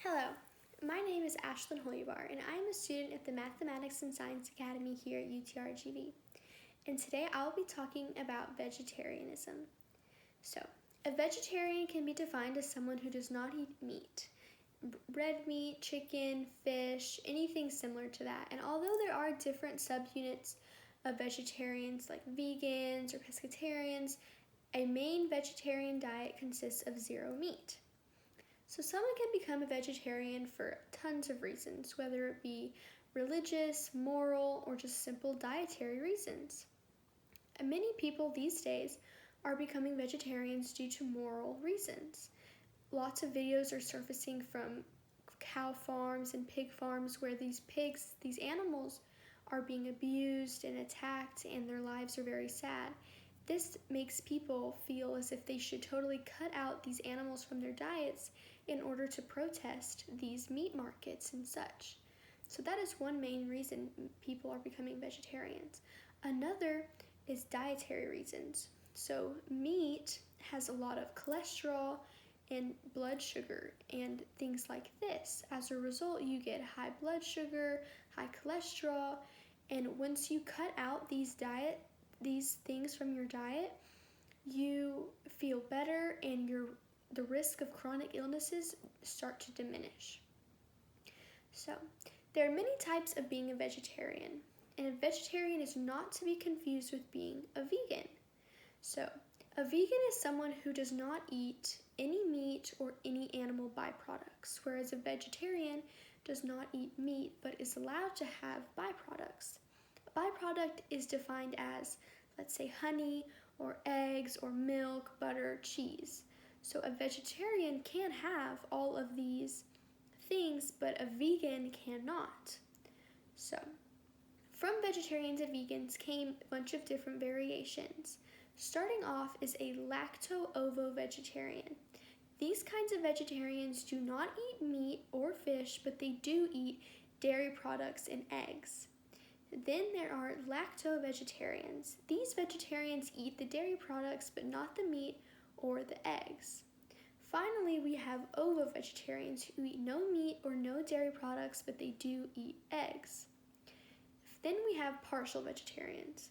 Hello, my name is Ashlyn Hoybar, and I am a student at the Mathematics and Science Academy here at UTRGV. And today I'll be talking about vegetarianism. So, a vegetarian can be defined as someone who does not eat meat. Red meat, chicken, fish, anything similar to that. And although there are different subunits of vegetarians like vegans or pescatarians, a main vegetarian diet consists of zero meat. So someone can become a vegetarian for tons of reasons, whether it be religious, moral, or just simple dietary reasons. And many people these days are becoming vegetarians due to moral reasons. Lots of videos are surfacing from cow farms and pig farms where these animals are being abused and attacked and their lives are very sad. This makes people feel as if they should totally cut out these animals from their diets in order to protest these meat markets and such. So that is one main reason people are becoming vegetarians. Another is dietary reasons. So meat has a lot of cholesterol and blood sugar and things like this. As a result, you get high blood sugar, high cholesterol, and once you cut out these things from your diet, you feel better and the risk of chronic illnesses start to diminish. So, there are many types of being a vegetarian, and a vegetarian is not to be confused with being a vegan. So, a vegan is someone who does not eat any meat or any animal byproducts, whereas a vegetarian does not eat meat but is allowed to have byproducts. A byproduct is defined as, let's say, honey or eggs or milk, butter, cheese. So a vegetarian can have all of these things, but a vegan cannot. So, from vegetarians and vegans came a bunch of different variations. Starting off is a lacto-ovo-vegetarian. These kinds of vegetarians do not eat meat or fish, but they do eat dairy products and eggs. Then there are lacto-vegetarians. These vegetarians eat the dairy products, but not the meat or the eggs. Finally, we have ovo-vegetarians who eat no meat or no dairy products, but they do eat eggs. Then we have partial vegetarians.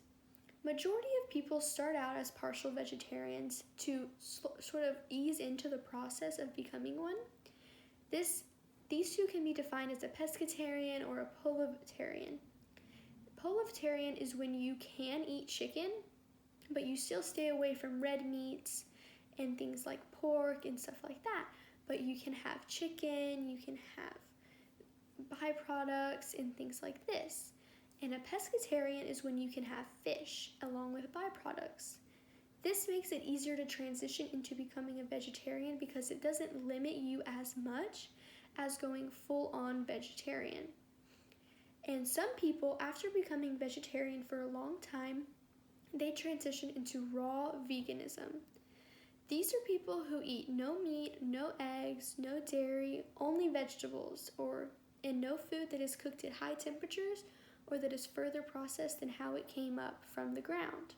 Majority of people start out as partial vegetarians to sort of ease into the process of becoming one. These two can be defined as a pescatarian or a polovitarian. Polovitarian is when you can eat chicken, but you still stay away from red meats and things like pork and stuff like that. But you can have chicken, you can have byproducts and things like this. And a pescatarian is when you can have fish along with byproducts. This makes it easier to transition into becoming a vegetarian because it doesn't limit you as much as going full-on vegetarian. And some people, after becoming vegetarian for a long time, they transition into raw veganism. These are people who eat no meat, no eggs, no dairy, only vegetables, and no food that is cooked at high temperatures or that is further processed than how it came up from the ground.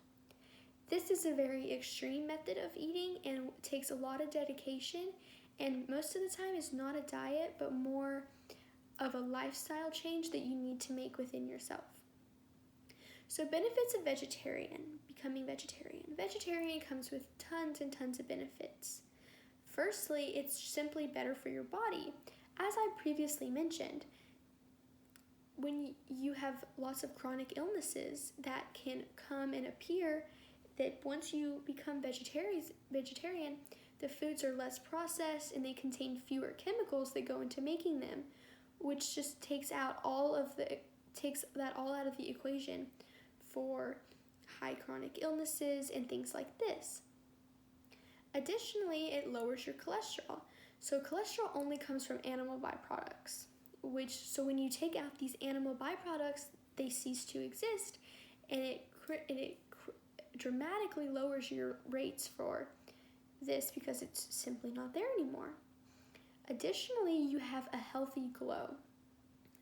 This is a very extreme method of eating and takes a lot of dedication, and most of the time is not a diet but more of a lifestyle change that you need to make within yourself. So benefits of becoming vegetarian. Vegetarian comes with tons and tons of benefits. Firstly, it's simply better for your body. As I previously mentioned, when you have lots of chronic illnesses that can come and appear, that once you become vegetarian, the foods are less processed and they contain fewer chemicals that go into making them, which just takes that all out of the equation for high chronic illnesses and things like this. Additionally, it lowers your cholesterol. So cholesterol only comes from animal byproducts, so when you take out these animal byproducts, they cease to exist, and it dramatically lowers your rates for this because it's simply not there anymore. Additionally, you have a healthy glow.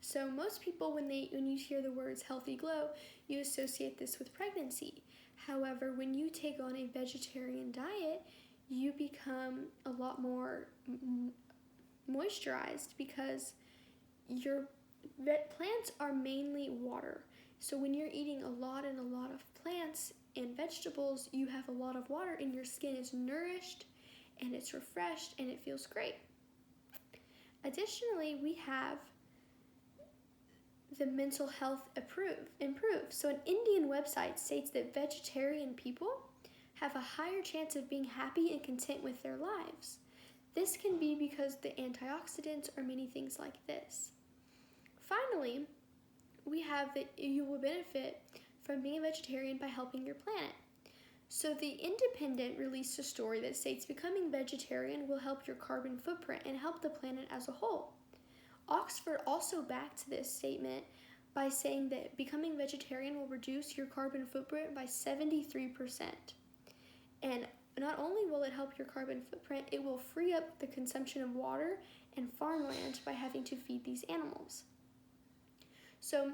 So most people, when you hear the words healthy glow, you associate this with pregnancy. However, when you take on a vegetarian diet, you become a lot more moisturized because your plants are mainly water. So when you're eating a lot of plants and vegetables, you have a lot of water and your skin is nourished and it's refreshed and it feels great. Additionally, we have the mental health improve. So an Indian website states that vegetarian people have a higher chance of being happy and content with their lives. This can be because the antioxidants or many things like this. Finally, we have that you will benefit from being a vegetarian by helping your planet. So the Independent released a story that states becoming vegetarian will help your carbon footprint and help the planet as a whole. Oxford also backed this statement by saying that becoming vegetarian will reduce your carbon footprint by 73%. And not only will it help your carbon footprint, it will free up the consumption of water and farmland by having to feed these animals. So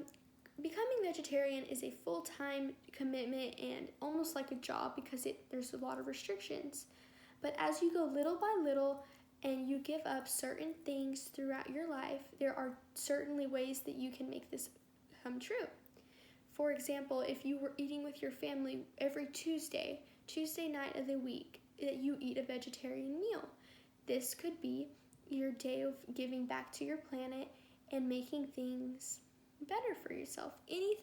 becoming vegetarian is a full-time commitment and almost like a job because there's a lot of restrictions. But as you go little by little and you give up certain things throughout your life, there are certainly ways that you can make this come true. For example, if you were eating with your family every Tuesday night of the week, that you eat a vegetarian meal. This could be your day of giving back to your planet and making things better for yourself. Anything